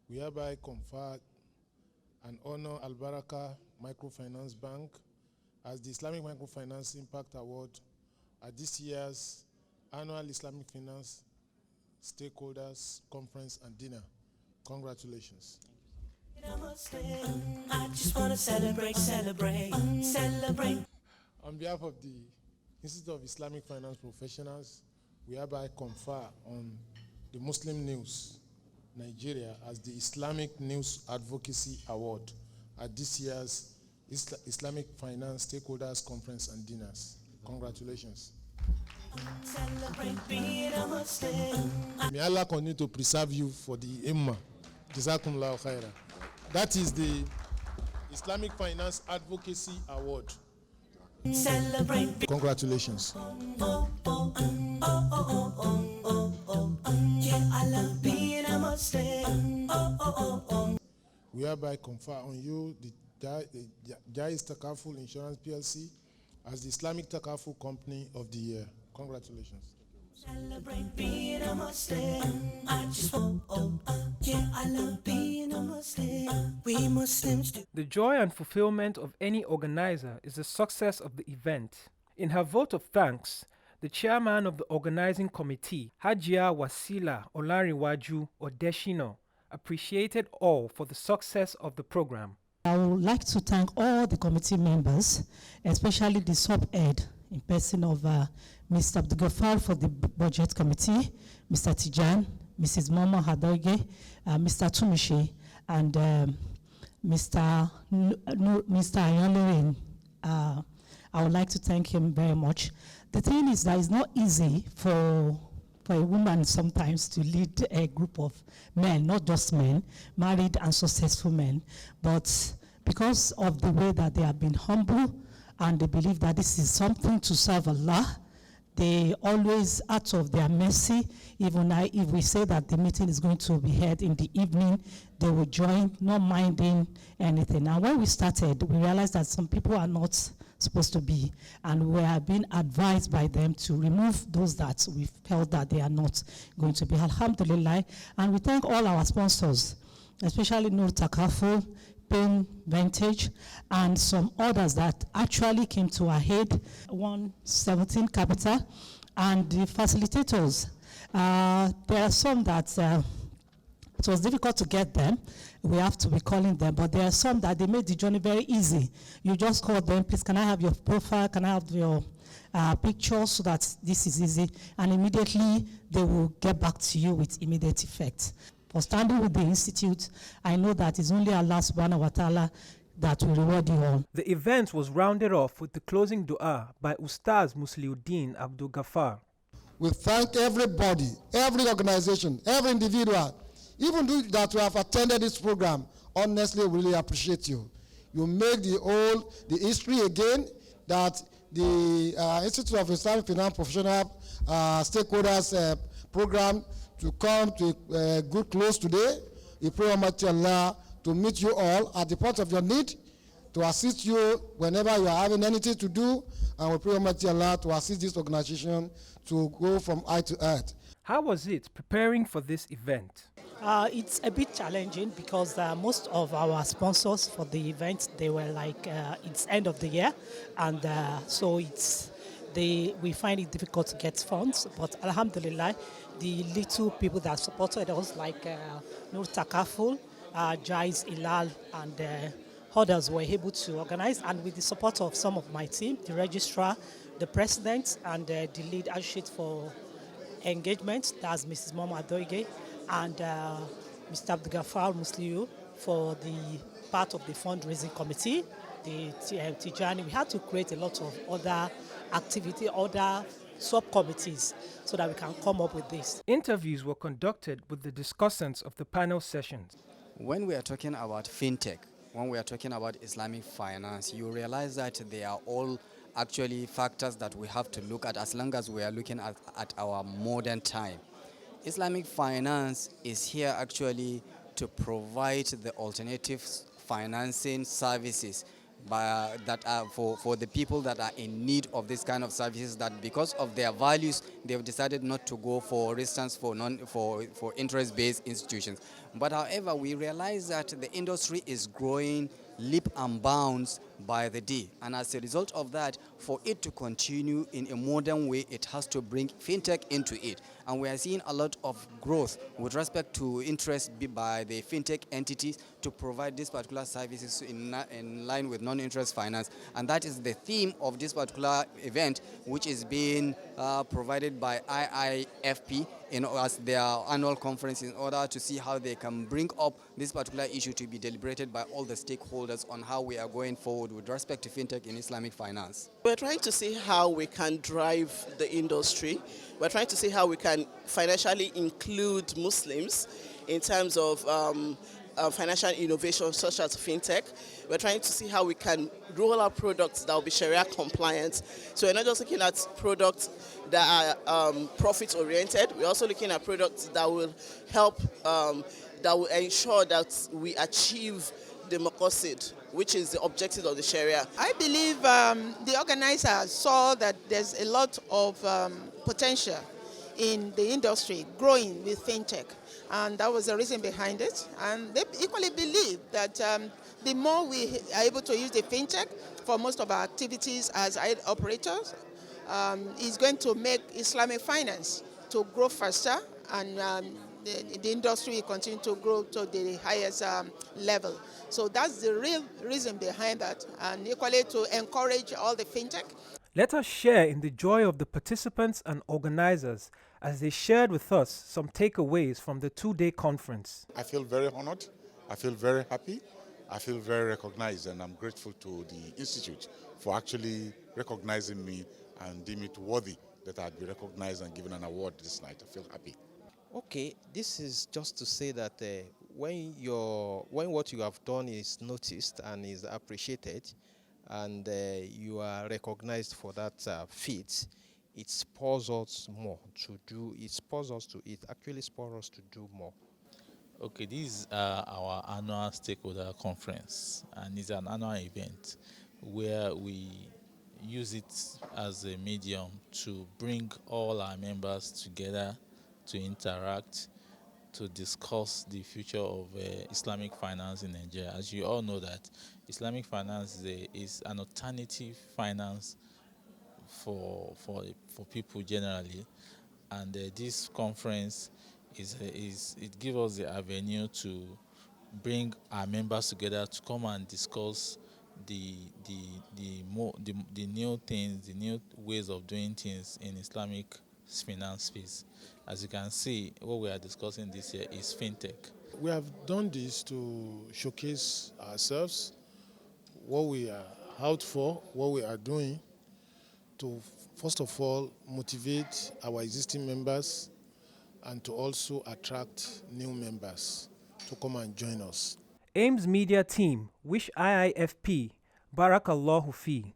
we hereby confer and honor Al Baraka Microfinance Bank as the Islamic Microfinance Impact Award at this year's annual Islamic Finance Stakeholders Conference and Dinner. Congratulations. I just want to celebrate. On behalf of the Institute of Islamic Finance Professionals, we hereby confer on the Muslim News Nigeria as the Islamic News Advocacy Award at this year's Islamic Finance Stakeholders Conference and Dinners. Congratulations. May Allah continue to preserve you for the Ummah. Jazakumullahu khairan. That is the Islamic Finance Advocacy Award. Congratulations. We hereby confer on you the Jais Takaful Insurance PLC as the Islamic Takaful Company of the Year. Congratulations. Celebrate being a Muslim. I just want, I love being a Muslim. We Muslims do. The joy and fulfillment of any organizer is the success of the event. In her vote of thanks, the chairman of the organizing committee, Hajia Wasila Olariwaju Odeshino, appreciated all for the success of the program. I would like to thank all the committee members, especially the sub-head in person of Mr. Abdulgafar for the budget committee, Mr. Tijan, Mrs. Momo Hadoge, Mr. Tumishi, and Mr. Ayolorin. I would like to thank him very much. The thing is that it's not easy for a woman sometimes to lead a group of men, not just men, married and successful men, but because of the way that they have been humble and they believe that this is something to serve Allah, they always, out of their mercy, even if we say that the meeting is going to be held in the evening, they will join, not minding anything. Now, when we started, we realized that some people are not supposed to be, and we have been advised by them to remove those that we felt that they are not going to be. Alhamdulillah, and we thank all our sponsors, especially Nur Takaful, Pain Vintage, and some others that actually came to our aid, 117 Capital, and the facilitators. There are some that it was difficult to get them. We have to be calling them, but there are some that they made the journey very easy. You just call them, please, can I have your profile? Can I have your picture so that this is easy? And immediately they will get back to you with immediate effect. For standing with the Institute, I know that it's only Allah subhanahu wa ta'ala that will reward you all. The event was rounded off with the closing dua by Ustaz Musliuddin Abdul Ghaffar. We thank everybody, every organization, every individual, even those that we have attended this program. Honestly, we really appreciate you. You make the history again that the Institute of Islamic Finance Professional Stakeholders program to come to a good close today. We pray Almighty Allah to meet you all at the point of your need, to assist you whenever you are having anything to do, and we pray Almighty Allah to assist this organization to go from eye to earth. How was it preparing for this event? It's a bit challenging because most of our sponsors for the event, they were like, it's end of the year, and so we find it difficult to get funds, but alhamdulillah, the little people that supported us, like Nur Takaful, Jais Ilal, and others were able to organize, and with the support of some of my team, the registrar, the president, and the lead associate for engagement, that's Mrs. Mama Adoige, and Mr. Abdul Ghaffar Musliu for the part of the fundraising committee, the Tijani. We had to create a lot of other activity, other subcommittees, so that we can come up with this. Interviews were conducted with the discussants of the panel sessions. When we are talking about fintech, when we are talking about Islamic finance, you realize that they are all actually factors that we have to look at as long as we are looking at our modern time. Islamic finance is here actually to provide the alternative financing services that are for the people that are in need of this kind of services, that because of their values they've decided not to go, for instance, for interest-based institutions. But however, we realize that the industry is growing leap and bounds by the day, and as a result of that, for it to continue in a modern way, it has to bring fintech into it. And we are seeing a lot of growth with respect to interest by the fintech entities to provide these particular services in line with non-interest finance. And that is the theme of this particular event, which is being provided by IIFP as their annual conference, in order to see how they can bring up this particular issue to be deliberated by all the stakeholders on how we are going forward with respect to fintech in Islamic finance. We're trying to see how we can drive the industry. We're trying to see how we can financially include Muslims in terms of financial innovation such as fintech. We're trying to see how we can roll out products that will be Sharia compliant. So we're not just looking at products that are profit oriented. We're also looking at products that will help, that will ensure that we achieve the maqasid, which is the objective of the Sharia. I believe the organizers saw that there's a lot of potential in the industry growing with fintech, and that was the reason behind it. And they equally believe that the more we are able to use the fintech for most of our activities as operators, is going to make Islamic finance to grow faster, and the industry will continue to grow to the highest level. So that's the real reason behind that, and equally to encourage all the fintech. Let us share in the joy of the participants and organizers as they shared with us some takeaways from the two-day conference. I feel very honored, I feel very happy, I feel very recognized, and I'm grateful to the Institute for actually recognizing me and deeming it worthy that I'd be recognized and given an award this night. I feel happy. Okay, this is just to say that when what you have done is noticed and is appreciated, and you are recognized for that feat, it spurs us more to do. It actually spurs us to do more. Okay, this is our annual stakeholder conference, and it's an annual event where we use it as a medium to bring all our members together to interact, to discuss the future of Islamic finance in Nigeria. As you all know that Islamic finance is an alternative finance for people generally, and this conference it gives us the avenue to bring our members together to come and discuss the new things, the new ways of doing things in Islamic finance space. As you can see, what we are discussing this year is fintech. We have done this to showcase ourselves, what we are out for, what we are doing, to first of all motivate our existing members and to also attract new members to come and join us. AIMS Media Team wish IIFP Barakallahu Fi.